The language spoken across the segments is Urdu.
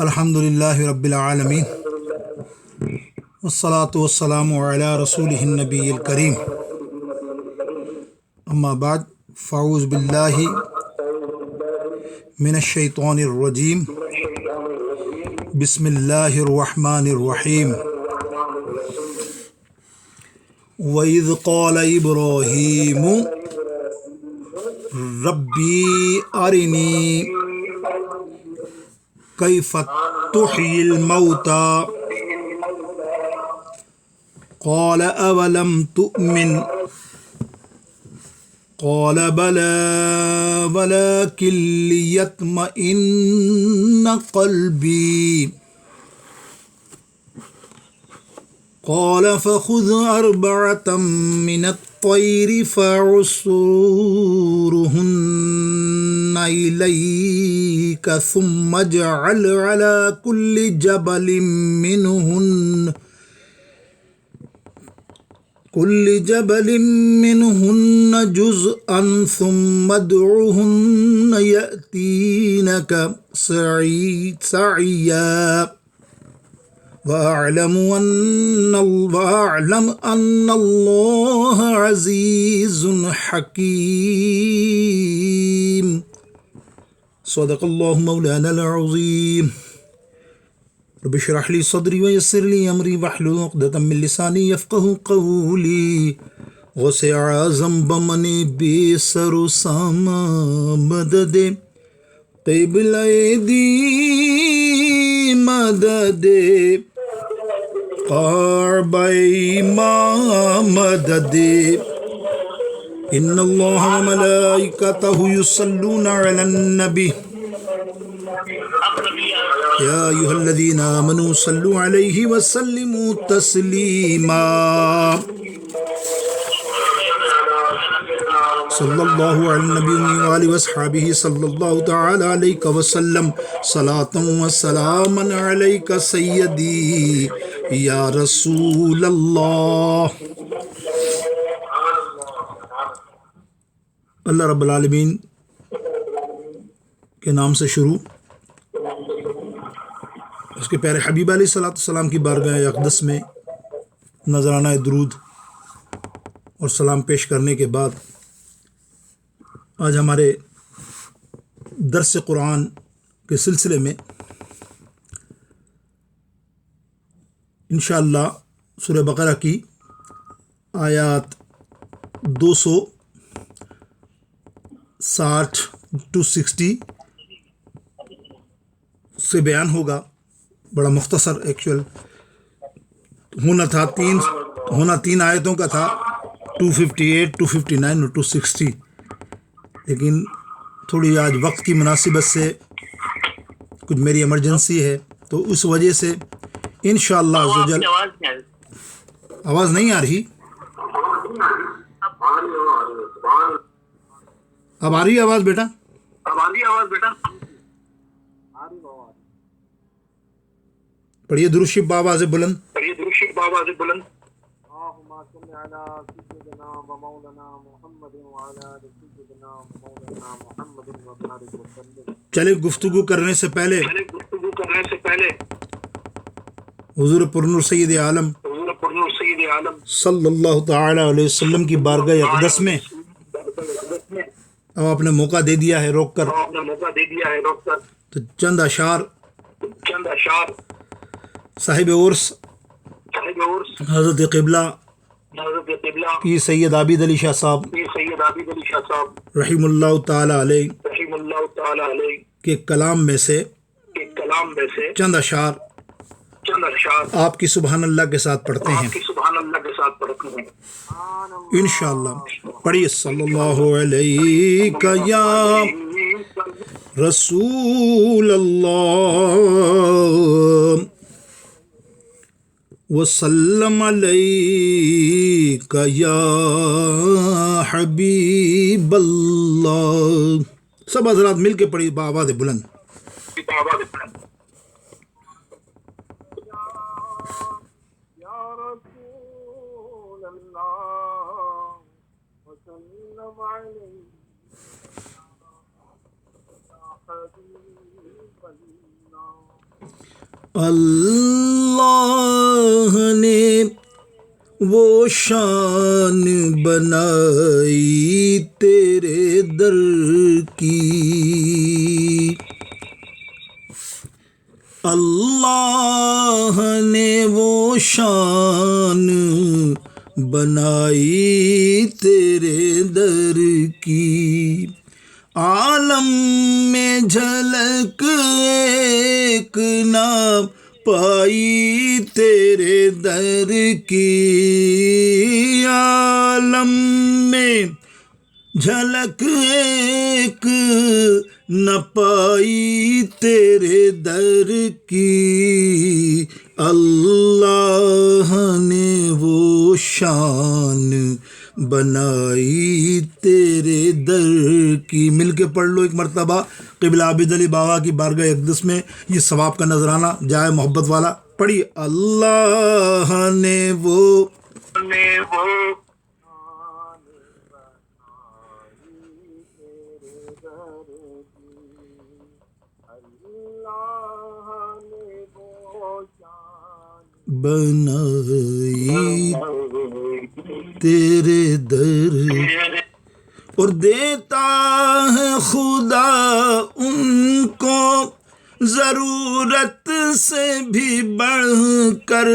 الحمد للہ رب العالمین والصلاة والسلام علی رسولہ النبی الکریم اما بعد فاعوذ باللہ من الشیطان الرجیم بسم اللہ الرحمن الرحیم وَإِذْ قَالَ إِبْرَاهِيمُ رَبِّي أَرِنِي كَيْفَ تُحْيِي الْمَوْتَى قَالَ أَوَلَمْ تُؤْمِنْ قَالَ بَلَى وَلَكِنْ لِيَطْمَئِنَّ قَلْبِي قال فخذ أربعة من الطير فاعصرهن إليك ثم اجعل على كل جبل منهن جزءا ثم ادعهن يأتينك سعيا وَأَعْلَمْ أَنَّ اللَّهَ عَزِيزٌ حَكِيمٌ صدق اللہ مولانا العظیم رب اشرح لی صدری ویسر لی امری واحلل عقدۃ من لسانی یفقہوا قولی وسع ذنب من بیسر ساما مدد قبلہ دی مدد قربی ما مدد ان اللہ وملائکتہ یصلون علی النبی یا ایھا الذین آمنوا صلوا علیہ وسلموا تسلیما صلی اللہ علی النبی وآلہ وصحبہ صلی اللہ تعالی علیہ وسلم صلاۃ و سلام علیک سیدی یا رسول اللہ۔ اللہ رب العالمین کے نام سے شروع، اس کے پیارے حبیب علیہ الصلوۃ والسلام کی بارگاہ اقدس میں نذرانہ درود اور سلام پیش کرنے کے بعد آج ہمارے درس قرآن کے سلسلے میں انشاءاللہ سورہ بقرہ کی آیات 260 to 60 سے بیان ہوگا۔ بڑا مختصر ایکچوئل ہونا تین آیتوں کا تھا، 258 259 اور 260، لیکن تھوڑی آج وقت کی مناسبت سے کچھ میری ایمرجنسی ہے، تو اس وجہ سے انشاءاللہ عزوجل آواز نہیں آ رہی؟ اب آ رہی ہے آواز بیٹا؟ پڑھیے درود شریف بآواز بلند۔ چلے گفتگو کرنے سے پہلے حضور پرنور سید عالم صلی اللہ تعالی علیہ وسلم کی بارگاہ اقدس میں اب آپ نے موقع دے دیا ہے روک کر، تو چند اشعار صاحب عرس حضرت قبلہ پیر سید عابد علی شاہ صاحب رحم اللہ تعالی علیہ کے کلام میں سے چند اشعار آپ کی سبحان اللہ کے ساتھ پڑھتے ہیں انشاءاللہ۔ پڑھیے صلی اللہ علیہ یا رسول اللہ وسلم علیک یا حبیب اللہ۔ سب حضرات مل کے پڑھی بآواز بلند۔ اللہ نے وہ شان بنائی تیرے در کی، اللہ نے وہ شان بنائی تیرے در کی، عالم میں جھلک ایک نہ پائی تیرے در کی، عالم میں جھلک ایک نہ پائی تیرے در کی، اللہ نے وہ شان بنائی تیرے در کی۔ مل کے پڑھ لو ایک مرتبہ قبلہ عابد علی بابا کی بارگاہ اقدس میں، یہ ثواب کا نذرانہ جائے محبت والا پڑھی۔ اللہ نے وہ بنائی تیرے در، اور دیتا ہے خدا ان کو ضرورت سے بھی بڑھ کر،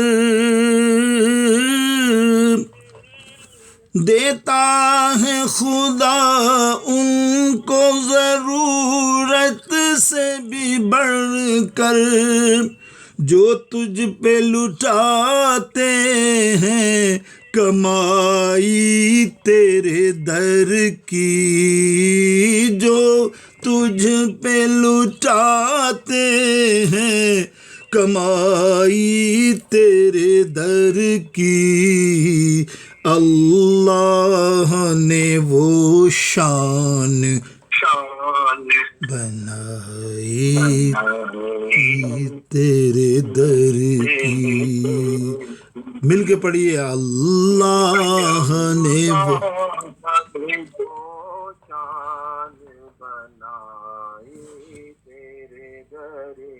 دیتا ہے خدا ان کو ضرورت سے بھی بڑھ کر، جو تجھ پہ لٹاتے ہیں کمائی تیرے در کی، جو تجھ پہ لٹاتے ہیں کمائی تیرے در کی، اللہ نے وہ شان بنائی تیرے در کی۔ مل کے پڑھیے، اللہ نے وہ شان بنائی تیرے در کی،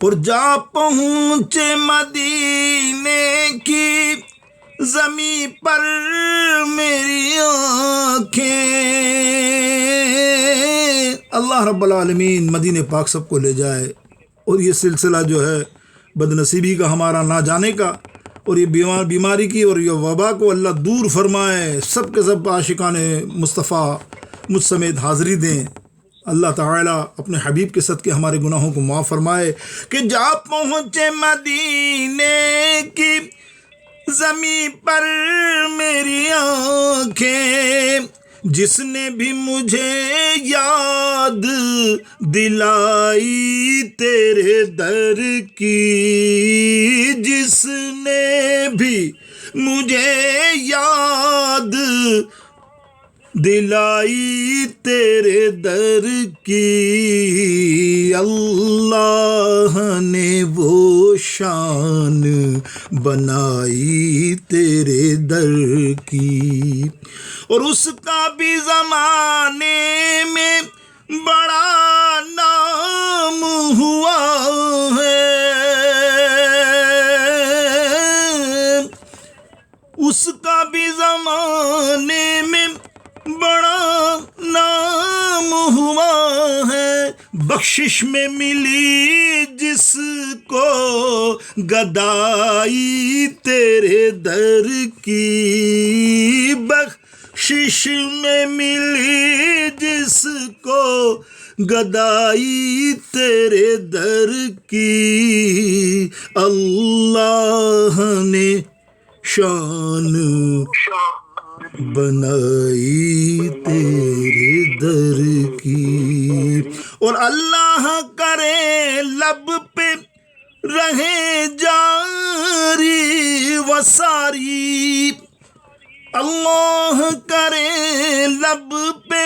اور جا پہنچے مدینے کی زمیں پر میری آنکھیں، اللہ رب العالمین مدینہ پاک سب کو لے جائے، اور یہ سلسلہ جو ہے بد نصیبی کا ہمارا نہ جانے کا، اور یہ بیماری کی اور یہ وبا کو اللہ دور فرمائے، سب کے سب عاشقان مصطفیٰ مجھ سمیت حاضری دیں، اللہ تعالیٰ اپنے حبیب کے صدقے ہمارے گناہوں کو معاف فرمائے، کہ جا پہنچے مدینے کی زمیں پر میری آنکھیں، جس نے بھی مجھے یاد دلائی تیرے در کی، جس نے بھی مجھے یاد دلائی تیرے در کی، اللہ نے وہ شان بنائی تیرے در کی، اور اس کا بھی زمانے میں بڑا نام ہوا ہے، اس کا بھی زمانے میں بڑا نام ہوا ہے، بخشش میں ملی جس کو گدائی تیرے در کی، بخشش میں ملی جس کو گدائی تیرے در کی، اللہ نے شان بنائی تیرے در کی، اور اللہ کرے لب پہ رہے جاری و ساری، اللہ کرے لب پہ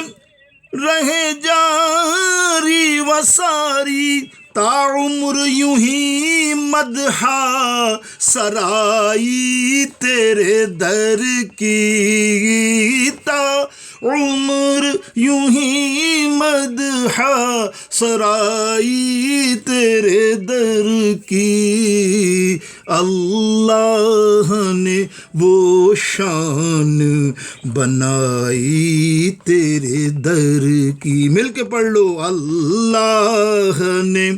رہے جاری و ساری، تا عمر یوں ہی مدحا سرائی تیرے در کی، تا عمر یوں ہی مدح سرائی تیرے در کی، اللہ نے وہ شان بنائی تیرے در کی۔ مل کے پڑھ لو، اللہ نے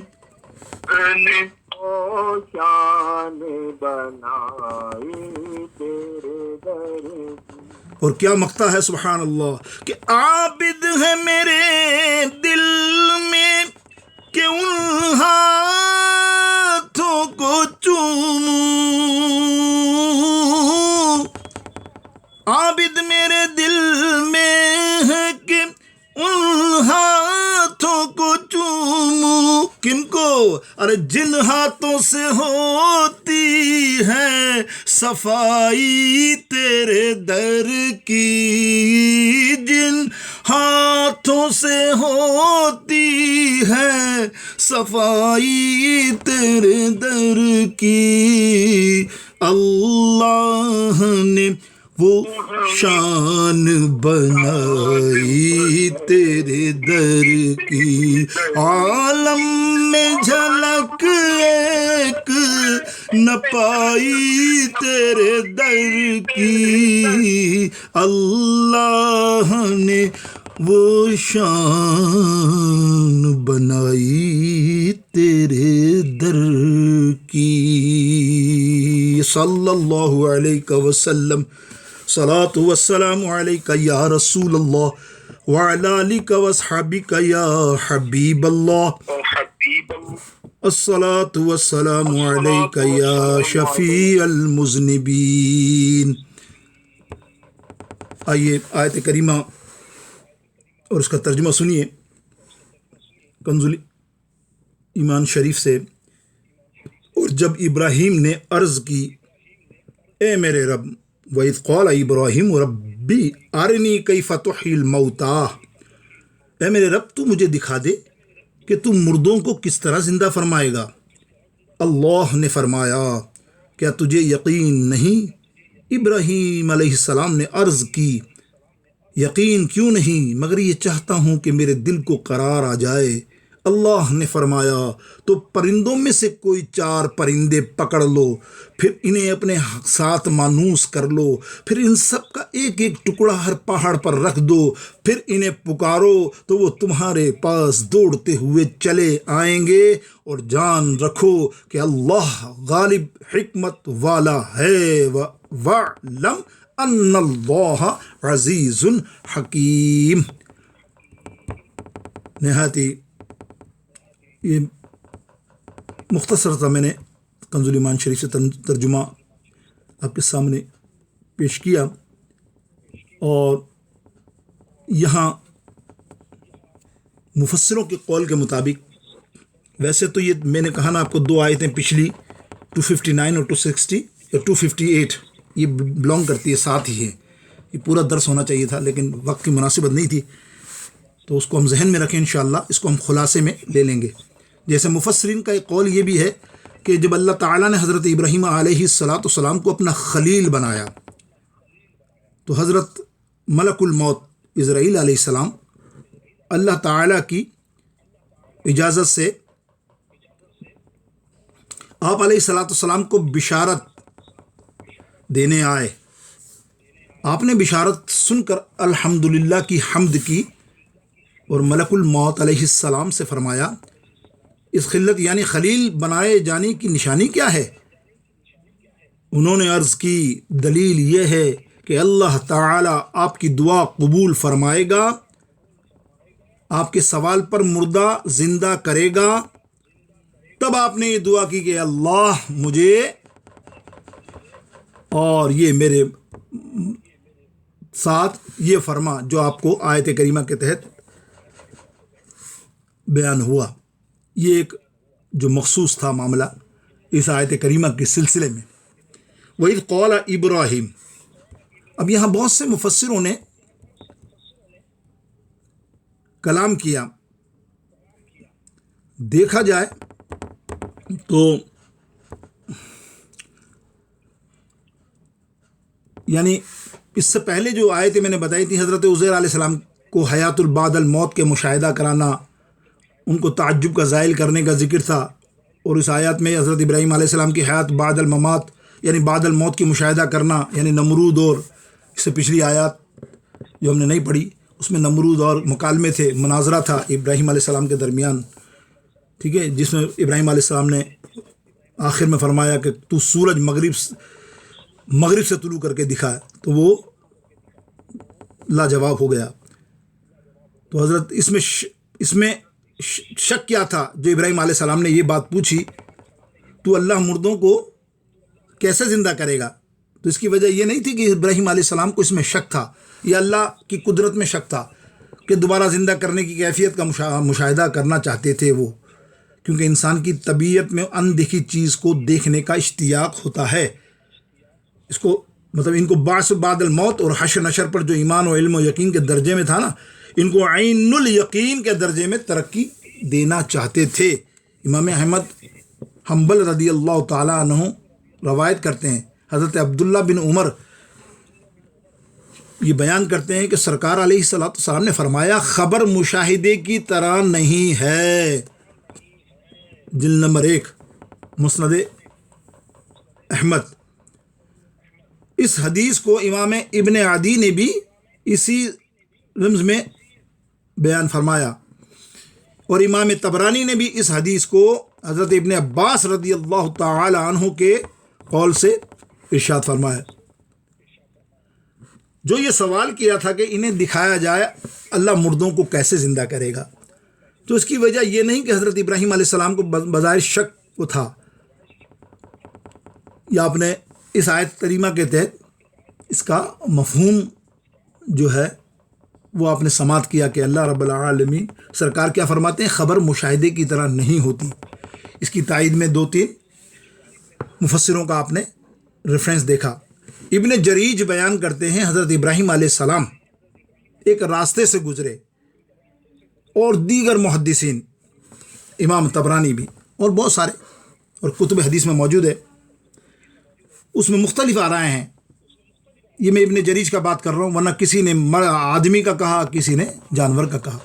وہ شان بنائی تیرے در کی۔ اور کیا مقطع ہے، سبحان اللہ، کہ عابد ہے میرے دل میں کہ ان ہاتھوں کو چوموں، عابد میرے دل میں ہے کہ ان ہاتھوں کو چوموں، کن کو؟ ارے جن ہاتھوں سے ہوتی ہے صفائی تیرے در کی، جن ہاتھوں سے ہوتی ہے صفائی تیرے در کی، اللہ نے وہ شان بنائی تیرے در کی، عالم میں جھلک ایک نہ پائی تیرے در کی، اللہ نے وہ شان بنائی تیرے در کی۔ صلی اللہ علیہ وسلم، صلاۃ والسلام علیک یا رسول اللہ وعلی آلک واصحابک یا حبیب اللہ، الصلاۃ والسلام علیک یا شفیع المذنبین۔ آئیے آیت کریمہ اور اس کا ترجمہ سنیے کنز ایمان شریف سے۔ اور جب ابراہیم نے عرض کی، اے میرے رب، وَإِذْ قَالَ إِبْرَاهِيمُ رَبِّ أَرِنِي كَيْفَ تُحْيِي الْمَوْتَىٰ، اے میرے رب تو مجھے دکھا دے کہ تم مردوں کو کس طرح زندہ فرمائے گا۔ اللہ نے فرمایا، کیا تجھے یقین نہیں؟ ابراہیم علیہ السلام نے عرض کی، یقین کیوں نہیں، مگر یہ چاہتا ہوں کہ میرے دل کو قرار آ جائے۔ اللہ نے فرمایا، تو پرندوں میں سے کوئی 4 پرندے پکڑ لو، پھر انہیں اپنے ساتھ مانوس کر لو، پھر ان سب کا ایک ایک ٹکڑا ہر پہاڑ پر رکھ دو، پھر انہیں پکارو تو وہ تمہارے پاس دوڑتے ہوئے چلے آئیں گے، اور جان رکھو کہ اللہ غالب حکمت والا ہے، وَاعْلَمْ أَنَّ اللَّهَ عَزِيزٌ حَكِيمٌ۔ نہایت یہ مختصر تھا، میں نے کنز ایمان شریف سے ترجمہ آپ کے سامنے پیش کیا، اور یہاں مفسروں کے قول کے مطابق، ویسے تو یہ میں نے کہا نا آپ کو 2 آیتیں پچھلی 259 اور 260 یا 258 یہ بلانگ کرتی ہے، ساتھ ہی ہے، یہ پورا درس ہونا چاہیے تھا لیکن وقت کی مناسبت نہیں تھی، تو اس کو ہم ذہن میں رکھیں انشاءاللہ، اس کو ہم خلاصے میں لے لیں گے۔ جیسے مفسرین کا ایک قول یہ بھی ہے کہ جب اللہ تعالیٰ نے حضرت ابراہیم علیہ السلام کو اپنا خلیل بنایا، تو حضرت ملک الموت اسرائیل علیہ السلام اللہ تعالیٰ کی اجازت سے آپ علیہ السلام کو بشارت دینے آئے۔ آپ نے بشارت سن کر الحمدللہ کی حمد کی، اور ملک الموت علیہ السلام سے فرمایا، اس خلت یعنی خلیل بنائے جانے کی نشانی کیا ہے؟ انہوں نے عرض کی، دلیل یہ ہے کہ اللہ تعالی آپ کی دعا قبول فرمائے گا، آپ کے سوال پر مردہ زندہ کرے گا۔ تب آپ نے یہ دعا کی کہ اللہ مجھے اور یہ میرے ساتھ یہ فرما جو آپ کو آیت کریمہ کے تحت بیان ہوا۔ یہ ایک جو مخصوص تھا معاملہ اس آیت کریمہ کے سلسلے میں۔ وَإِذْ قَالَ إِبْرَاهِيمُ، اب یہاں بہت سے مفسروں نے کلام کیا، دیکھا جائے تو یعنی اس سے پہلے جو آیتیں میں نے بتائی تھی، حضرت عزیر علیہ السلام کو حیات البعد الموت کے مشاہدہ کرانا، ان کو تعجب کا زائل کرنے کا ذکر تھا، اور اس آیات میں حضرت ابراہیم علیہ السلام کی حیات بعد الممات یعنی بعد الموت کی مشاہدہ کرنا، یعنی نمرود، اور اس سے پچھلی آیات جو ہم نے نہیں پڑھی اس میں نمرود اور مکالمے تھے، مناظرہ تھا ابراہیم علیہ السلام کے درمیان، ٹھیک ہے، جس میں ابراہیم علیہ السلام نے آخر میں فرمایا کہ تو سورج مغرب سے طلوع کر کے دکھا، تو وہ لاجواب ہو گیا۔ تو حضرت اس میں شک کیا تھا جو ابراہیم علیہ السلام نے یہ بات پوچھی، تو اللہ مردوں کو کیسے زندہ کرے گا؟ تو اس کی وجہ یہ نہیں تھی کہ ابراہیم علیہ السلام کو اس میں شک تھا یا اللہ کی قدرت میں شک تھا کہ دوبارہ زندہ کرنے کی کیفیت کا مشاہدہ کرنا چاہتے تھے وہ، کیونکہ انسان کی طبیعت میں اندیکھی چیز کو دیکھنے کا اشتیاق ہوتا ہے۔ اس کو مطلب ان کو بعث بعد الموت اور حشر نشر پر جو ایمان و علم و یقین کے درجے میں تھا نا، ان کو عین الیقین کے درجے میں ترقی دینا چاہتے تھے۔ امام احمد حنبل رضی اللہ تعالیٰ عنہ روایت کرتے ہیں، حضرت عبداللہ بن عمر یہ بیان کرتے ہیں کہ سرکار علیہ السلام نے فرمایا، خبر مشاہدے کی طرح نہیں ہے۔ جلد نمبر 1 مسند احمد۔ اس حدیث کو امام ابن عدی نے بھی اسی رمز میں بیان فرمایا، اور امام طبرانی نے بھی اس حدیث کو حضرت ابن عباس رضی اللہ تعالی عنہ کے قول سے ارشاد فرمایا۔ جو یہ سوال کیا تھا کہ انہیں دکھایا جائے اللہ مردوں کو کیسے زندہ کرے گا، تو اس کی وجہ یہ نہیں کہ حضرت ابراہیم علیہ السلام کو بظاہر شک کو تھا، یا آپ نے اس آیت کریمہ کے تحت اس کا مفہوم جو ہے وہ آپ نے سماعت کیا کہ اللہ رب العالمین سرکار کیا فرماتے ہیں، خبر مشاہدے کی طرح نہیں ہوتی۔ اس کی تائید میں 2-3 مفسروں کا آپ نے ریفرنس دیکھا۔ ابن جریج بیان کرتے ہیں حضرت ابراہیم علیہ السلام ایک راستے سے گزرے، اور دیگر محدثین، امام طبرانی بھی اور بہت سارے اور کتب حدیث میں موجود ہے، اس میں مختلف آرائیں ہیں۔ یہ میں ابن جریج کا بات کر رہا ہوں، ورنہ کسی نے آدمی کا کہا، کسی نے جانور کا کہا۔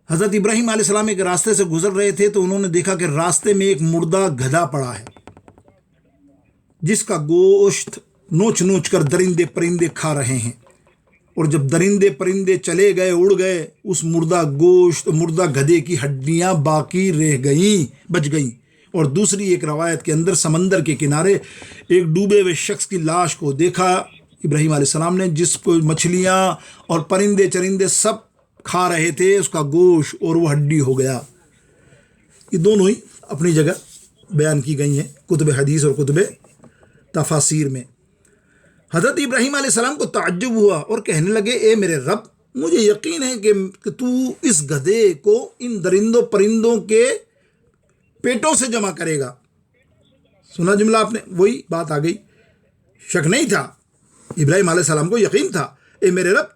حضرت ابراہیم علیہ السلام ایک راستے سے گزر رہے تھے تو انہوں نے دیکھا کہ راستے میں ایک مردہ گدھا پڑا ہے، جس کا گوشت نوچ نوچ کر درندے پرندے کھا رہے ہیں، اور جب درندے پرندے چلے گئے، اڑ گئے، اس مردہ گدھے کی ہڈیاں باقی رہ گئیں، بچ گئیں۔ اور دوسری ایک روایت کے اندر سمندر کے کنارے ایک ڈوبے ہوئے شخص کی لاش کو دیکھا ابراہیم علیہ السلام نے، جس کو مچھلیاں اور پرندے چرندے سب کھا رہے تھے، اس کا گوشت اور وہ ہڈی ہو گیا۔ یہ دونوں ہی اپنی جگہ بیان کی گئی ہیں کتب حدیث اور کتب تفاسیر میں۔ حضرت ابراہیم علیہ السلام کو تعجب ہوا اور کہنے لگے، اے میرے رب، مجھے یقین ہے کہ تو اس گدھے کو ان درندوں پرندوں کے پیٹوں سے جمع کرے گا۔ سنا جملہ آپ نے، وہی بات آ گئی، شک نہیں تھا، ابراہیم علیہ السلام کو یقین تھا، اے میرے رب،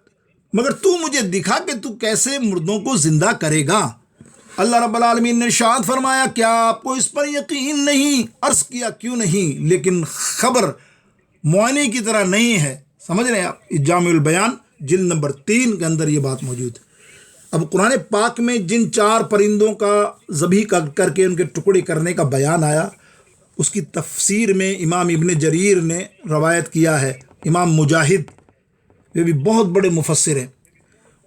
مگر تو مجھے دکھا کہ تو کیسے مردوں کو زندہ کرے گا۔ اللہ رب العالمین نے ارشاد فرمایا، کیا آپ کو اس پر یقین نہیں؟ عرض کیا کیوں نہیں، لیکن خبر معائنے کی طرح نہیں ہے۔ سمجھ رہے ہیں آپ؟ جامع البیان جلد نمبر 3 کے اندر یہ بات موجود ہے۔ اب قرآن پاک میں جن 4 پرندوں کا ذبح کر کے ان کے ٹکڑے کرنے کا بیان آیا، اس کی تفسیر میں امام ابن جریر نے روایت کیا ہے، امام مجاہد وہ بھی بہت بڑے مفسر ہیں،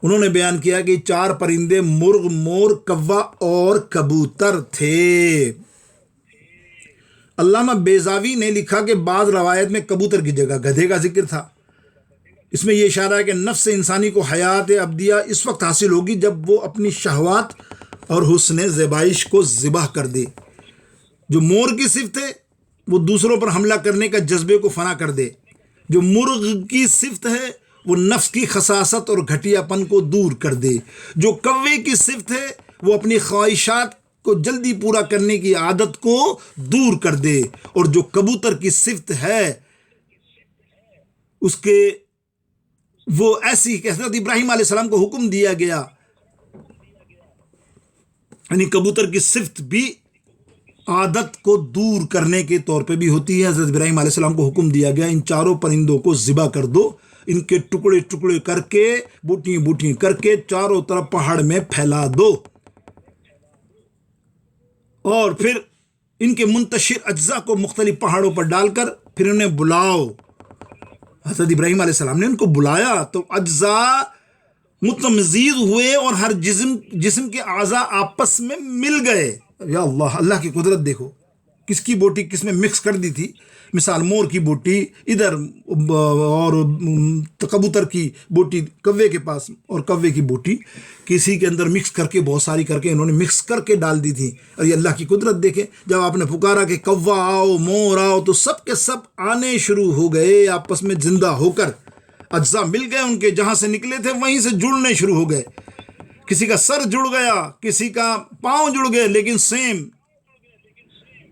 انہوں نے بیان کیا کہ 4 پرندے مرغ، مور، کوا اور کبوتر تھے۔ علامہ بیضاوی نے لکھا کہ بعض روایت میں کبوتر کی جگہ گدھے کا ذکر تھا۔ اس میں یہ اشارہ ہے کہ نفس انسانی کو حیات ابدیہ اس وقت حاصل ہوگی جب وہ اپنی شہوات اور حسن زیبائش کو ذبح کر دے۔ جو مور کی صفت ہے وہ دوسروں پر حملہ کرنے کا جذبے کو فنا کر دے۔ جو مرغ کی صفت ہے وہ نفس کی خساست اور گھٹیا پن کو دور کر دے۔ جو کوے کی صفت ہے وہ اپنی خواہشات کو جلدی پورا کرنے کی عادت کو دور کر دے۔ اور جو کبوتر کی صفت ہے اس کے وہ ایسی کہ حضرت ابراہیم علیہ السلام کو حکم دیا گیا، یعنی کبوتر کی صفت بھی عادت کو دور کرنے کے طور پہ بھی ہوتی ہے۔ حضرت ابراہیم علیہ السلام کو حکم دیا گیا ان چاروں پرندوں کو ذبح کر دو، ان کے ٹکڑے ٹکڑے کر کے بوٹیاں بوٹیاں کر کے چاروں طرف پہاڑ میں پھیلا دو، اور پھر ان کے منتشر اجزاء کو مختلف پہاڑوں پر ڈال کر پھر انہیں بلاؤ۔ حضرت ابراہیم علیہ السلام نے ان کو بلایا تو اجزاء متمزید ہوئے اور ہر جسم کے اعضاء آپس میں مل گئے۔ یا اللہ، اللہ کی قدرت دیکھو، کس کی بوٹی کس میں مکس کر دی تھی۔ مثال مور کی بوٹی ادھر اور کبوتر کی بوٹی کوے کے پاس، اور کوے کی بوٹی کسی کے اندر مکس کر کے بہت ساری کر کے انہوں نے مکس کر کے ڈال دی تھی۔ اور یہ اللہ کی قدرت دیکھیں، جب آپ نے پکارا کہ کوا آؤ مور آؤ تو سب کے سب آنے شروع ہو گئے آپس میں زندہ ہو کر، اجزاء مل گئے ان کے، جہاں سے نکلے تھے وہیں سے جڑنے شروع ہو گئے۔ کسی کا سر جڑ گیا، کسی کا پاؤں جڑ گئے، لیکن سیم۔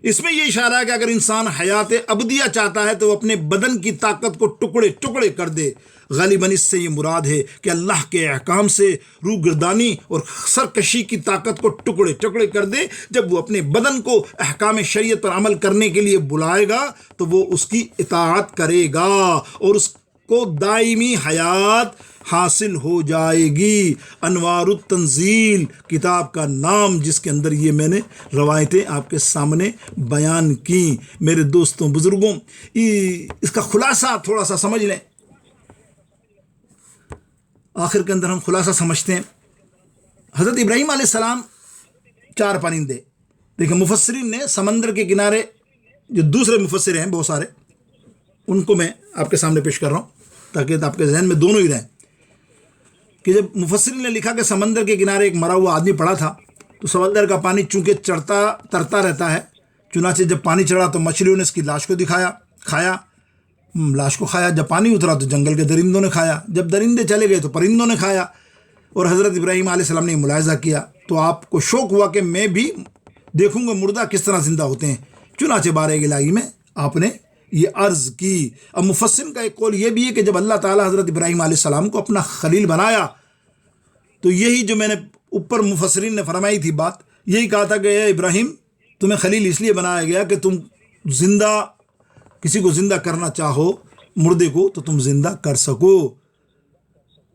اس میں یہ اشارہ ہے کہ اگر انسان حیات ابدیہ چاہتا ہے تو وہ اپنے بدن کی طاقت کو ٹکڑے ٹکڑے کر دے۔ غالباً اس سے یہ مراد ہے کہ اللہ کے احکام سے روح گردانی اور سرکشی کی طاقت کو ٹکڑے ٹکڑے کر دے۔ جب وہ اپنے بدن کو احکام شریعت پر عمل کرنے کے لیے بلائے گا تو وہ اس کی اطاعت کرے گا اور اس کو دائمی حیات حاصل ہو جائے گی۔ انوار التنزیل کتاب کا نام، جس کے اندر یہ میں نے روایتیں آپ کے سامنے بیان کی۔ میرے دوستوں بزرگوں، اس کا خلاصہ تھوڑا سا سمجھ لیں۔ آخر کے اندر ہم خلاصہ سمجھتے ہیں۔ حضرت ابراہیم علیہ السلام 4 پرندے دیکھیں، مفسرین نے سمندر کے کنارے، جو دوسرے مفسر ہیں بہت سارے، ان کو میں آپ کے سامنے پیش کر رہا ہوں تاکہ آپ کے ذہن میں دونوں ہی رہیں، کہ جب مفسرین نے لکھا کہ سمندر کے کنارے ایک مرا ہوا آدمی پڑا تھا، تو سمندر کا پانی چونکہ ترتا رہتا ہے، چنانچہ جب پانی چڑھا تو مچھلیوں نے اس کی لاش کو کھایا، لاش کو کھایا۔ جب پانی اترا تو جنگل کے درندوں نے کھایا، جب درندے چلے گئے تو پرندوں نے کھایا۔ اور حضرت ابراہیم علیہ السلام نے ملاحظہ کیا تو آپ کو شوق ہوا کہ میں بھی دیکھوں گا مردہ کس طرح زندہ ہوتے ہیں۔ چنانچہ بارہ الہی میں آپ نے یہ عرض کی۔ اب مفسرین کا ایک قول یہ بھی ہے کہ جب اللہ تعالیٰ حضرت ابراہیم علیہ السلام کو اپنا خلیل بنایا تو یہی جو میں نے اوپر مفسرین نے فرمائی تھی بات، یہی کہا تھا کہ اے ابراہیم، تمہیں خلیل اس لیے بنایا گیا کہ تم کسی کو زندہ کرنا چاہو، مردے کو، تو تم زندہ کر سکو۔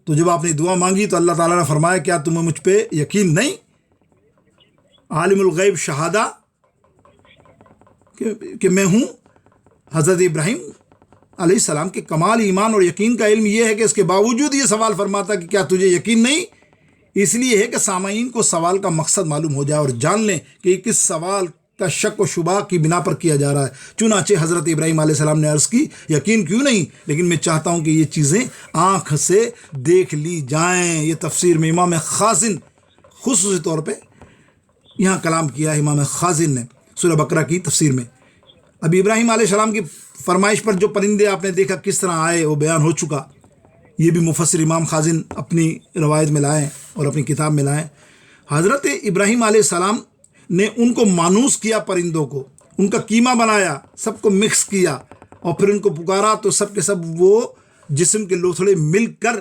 تو جب آپ نے دعا مانگی تو اللہ تعالیٰ نے فرمایا کیا تمہیں مجھ پہ یقین نہیں؟ عالم الغیب شہادہ کہ میں ہوں۔ حضرت ابراہیم علیہ السلام کے کمال ایمان اور یقین کا علم یہ ہے کہ اس کے باوجود یہ سوال فرماتا کہ کیا تجھے یقین نہیں؟ اس لیے ہے کہ سامعین کو سوال کا مقصد معلوم ہو جائے اور جان لیں کہ کس سوال کا شک و شبہ کی بنا پر کیا جا رہا ہے۔ چنانچہ حضرت ابراہیم علیہ السلام نے عرض کی، یقین کیوں نہیں، لیکن میں چاہتا ہوں کہ یہ چیزیں آنکھ سے دیکھ لی جائیں۔ یہ تفسیر میں امام خازن خصوصی طور پہ یہاں کلام کیا ہے، امام خازن نے سورہ بقرہ کی تفسیر میں۔ اب ابراہیم علیہ السلام کی فرمائش پر جو پرندے آپ نے دیکھا کس طرح آئے وہ بیان ہو چکا، یہ بھی مفسر امام خازن اپنی روایت میں لائے اور اپنی کتاب میں لائے۔ حضرت ابراہیم علیہ السلام نے ان کو مانوس کیا، پرندوں کو ان کا قیمہ بنایا، سب کو مکس کیا اور پھر ان کو پکارا تو سب کے سب وہ جسم کے لوتھڑے مل کر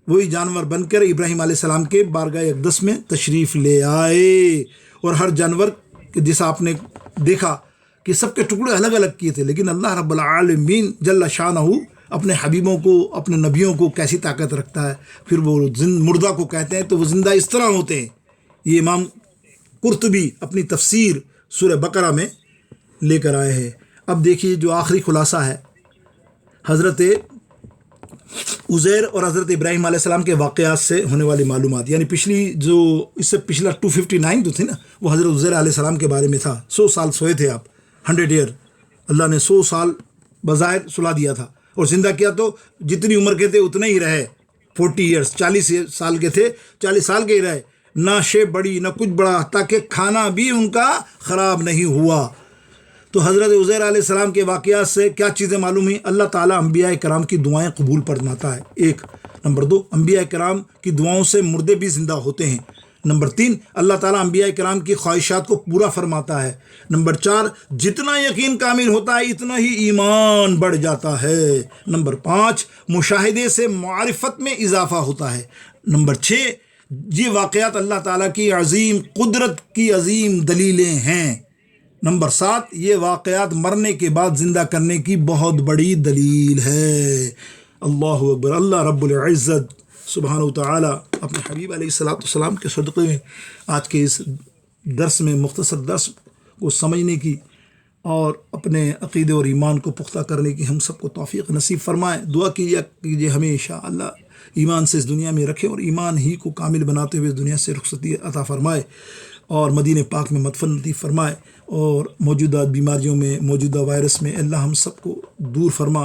وہی جانور بن کر ابراہیم علیہ السلام کے بارگاہ اقدس میں تشریف لے آئے۔ اور ہر جانور جیسا آپ نے دیکھا کہ سب کے ٹکڑے الگ الگ کیے تھے، لیکن اللہ رب العالمین جل شانہ اپنے حبیبوں کو، اپنے نبیوں کو کیسی طاقت رکھتا ہے، پھر وہ مردہ کو کہتے ہیں تو وہ زندہ اس طرح ہوتے ہیں۔ یہ امام قرطبی اپنی تفسیر سورہ بقرہ میں لے کر آئے ہیں۔ اب دیکھیے جو آخری خلاصہ ہے، حضرت عزیر اور حضرت ابراہیم علیہ السلام کے واقعات سے ہونے والی معلومات، یعنی پچھلی جو اس سے پچھلا 259 جو تھی نا، وہ حضرت عزیر علیہ السلام کے بارے میں تھا۔ 100 سال سوئے تھے آپ، 100 ایئر، اللہ نے 100 سال بظاہر سلا دیا تھا اور زندہ کیا تو جتنی عمر کے تھے اتنے ہی رہے، 40 ایئرس، 40 سال کے تھے، 40 سال کے ہی رہے، نہ شیپ بڑی نہ کچھ بڑا، تاکہ کھانا بھی ان کا خراب نہیں ہوا۔ تو حضرت عزیر علیہ السلام کے واقعات سے کیا چیزیں معلوم ہوئیں؟ اللہ تعالیٰ انبیاء کرام کی دعائیں قبول فرماتا ہے، 1 نمبر 2 انبیاء کرام کی دعاؤں سے مردے بھی زندہ ہوتے ہیں، نمبر 3 اللہ تعالیٰ انبیاء کرام کی خواہشات کو پورا فرماتا ہے، نمبر 4 جتنا یقین کامل ہوتا ہے اتنا ہی ایمان بڑھ جاتا ہے، نمبر 5 مشاہدے سے معرفت میں اضافہ ہوتا ہے، نمبر 6 یہ واقعات اللہ تعالیٰ کی عظیم قدرت کی عظیم دلیلیں ہیں، نمبر 7، یہ واقعات مرنے کے بعد زندہ کرنے کی بہت بڑی دلیل ہے۔ اللہ اکبر۔ اللہ رب العزت سبحانہ و تعالی اپنے حبیب علیہ الصلوۃ والسلام کے صدقے میں آج کے اس درس میں، مختصر درس کو سمجھنے کی اور اپنے عقیدے اور ایمان کو پختہ کرنے کی ہم سب کو توفیق نصیب فرمائے۔ دعا کیجیے ہمیشہ اللہ ایمان سے اس دنیا میں رکھے اور ایمان ہی کو کامل بناتے ہوئے اس دنیا سے رخصتی عطا فرمائے اور مدینہ پاک میں مدفن لطیف فرمائے، اور موجودہ بیماریوں میں، موجودہ وائرس میں اللہ ہم سب کو دور فرما۔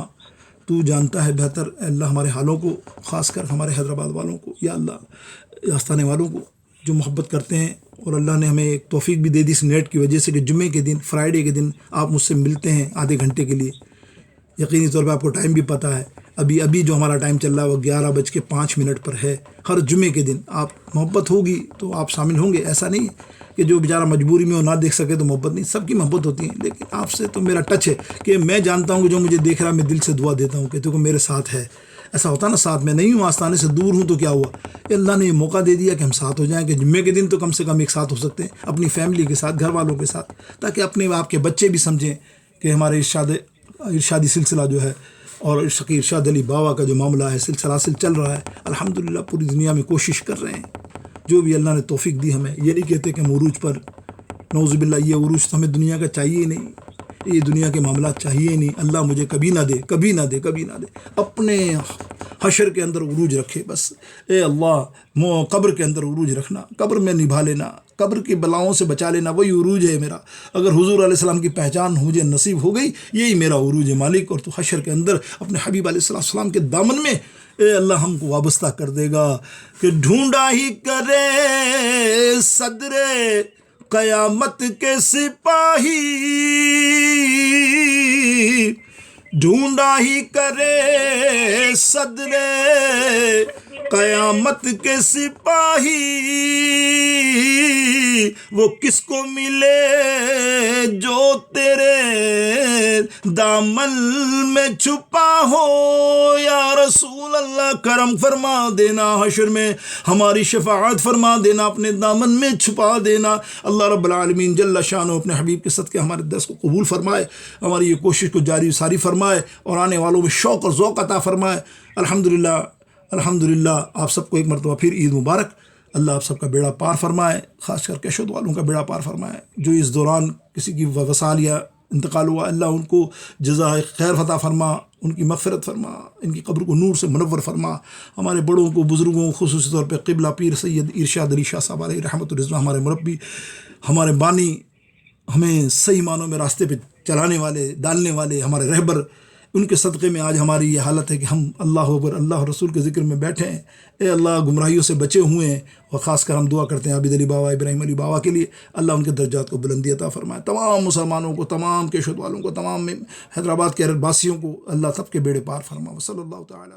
تو جانتا ہے بہتر اللہ ہمارے حالوں کو، خاص کر ہمارے حیدرآباد والوں کو، یا اللہ آستانے والوں کو جو محبت کرتے ہیں، اور اللہ نے ہمیں ایک توفیق بھی دے دی اس نیٹ کی وجہ سے کہ جمعے کے دن، فرائیڈے کے دن آپ مجھ سے ملتے ہیں آدھے گھنٹے کے لیے۔ یقینی طور پہ آپ کو ٹائم بھی پتہ ہے، ابھی جو ہمارا ٹائم چل رہا ہے وہ 11:05 پر ہے۔ ہر جمعے کے دن آپ محبت ہوگی تو آپ شامل ہوں گے۔ ایسا نہیں کہ جو بیچارہ مجبوری میں وہ نہ دیکھ سکے تو محبت نہیں، سب کی محبت ہوتی ہے، لیکن آپ سے تو میرا ٹچ ہے کہ میں جانتا ہوں کہ جو مجھے دیکھ رہا ہے میں دل سے دعا دیتا ہوں کہ تو میرے ساتھ ہے۔ ایسا ہوتا نا، ساتھ میں نہیں ہوں، آستانے سے دور ہوں تو کیا ہوا، اللہ نے یہ موقع دے دیا کہ ہم ساتھ ہو جائیں، کہ جمعے کے دن تو کم سے کم ایک ساتھ ہو سکتے ہیں اپنی فیملی کے ساتھ، گھر والوں کے ساتھ، تاکہ اپنے آپ کے بچے بھی سمجھیں کہ ہمارے ارشادی سلسلہ جو ہے اور ارشاد علی بابا کا جو معاملہ ہے سلسلہ چل رہا ہے۔ الحمدللہ پوری دنیا میں کوشش کر رہے ہیں، جو بھی اللہ نے توفیق دی ہمیں۔ یہ نہیں کہتے کہ ہم عروج پر، نعوذ باللہ، یہ عروج تو ہمیں دنیا کا چاہیے ہی نہیں، یہ دنیا کے معاملات چاہیے ہی نہیں۔ اللہ مجھے کبھی نہ دے، کبھی نہ دے، کبھی نہ دے۔ اپنے حشر کے اندر عروج رکھے بس، اے اللہ قبر کے اندر عروج رکھنا، قبر میں نبھا لینا، قبر کی بلاؤں سے بچا لینا، وہی عروج ہے میرا۔ اگر حضور علیہ السلام کی پہچان مجھے نصیب ہو گئی، یہی میرا عروج ہے مالک، اور تو حشر کے اندر اپنے حبیب علیہ السلام کے دامن میں اے اللہ ہم کو وابستہ کر دے گا کہ ڈھونڈا ہی کرے صدر قیامت کے سپاہی، ڈھونڈا ہی کرے صدر قیامت کے سپاہی، وہ کس کو ملے جو تیرے دامن میں چھپا ہو، یا رسول اللہ کرم فرما دینا، حشر میں ہماری شفاعت فرما دینا، اپنے دامن میں چھپا دینا۔ اللہ رب العالمین جل شانہ اپنے حبیب کے صدقے ہمارے درس کو قبول فرمائے، ہماری یہ کوشش کو جاری ساری فرمائے، اور آنے والوں میں شوق اور ذوق عطا فرمائے۔ الحمدللہ آپ سب کو ایک مرتبہ پھر عید مبارک۔ اللہ آپ سب کا بیڑا پار فرمائے، خاص کر کیشود والوں کا بیڑا پار فرمائے، جو اس دوران کسی کی وصال یا انتقال ہوا، اللہ ان کو جزائے خیر عطا فرما، ان کی مغفرت فرما، ان کی قبر کو نور سے منور فرما۔ ہمارے بڑوں کو، بزرگوں، خصوصی طور پہ قبلہ پیر سید ارشاد علی شاہ صاحب علیہ رحمۃ الرضوان، ہمارے مربی، ہمارے بانی، ہمیں صحیح معنوں میں راستے پہ چلانے والے، ڈالنے والے، ہمارے رہبر، ان کے صدقے میں آج ہماری یہ حالت ہے کہ ہم اللہ اکبر، اللہ اور رسول کے ذکر میں بیٹھے ہیں۔ اے اللہ گمراہیوں سے بچے ہوئے ہیں، اور خاص کر ہم دعا کرتے ہیں عابد علی بابا، ابراہیم علی بابا کے لیے، اللہ ان کے درجات کو بلندی عطا فرمائے۔ تمام مسلمانوں کو، تمام کیشود والوں کو، تمام حیدرآباد کے باسیوں کو اللہ سب کے بیڑے پار فرما۔ صلی اللہ تعالی علیہ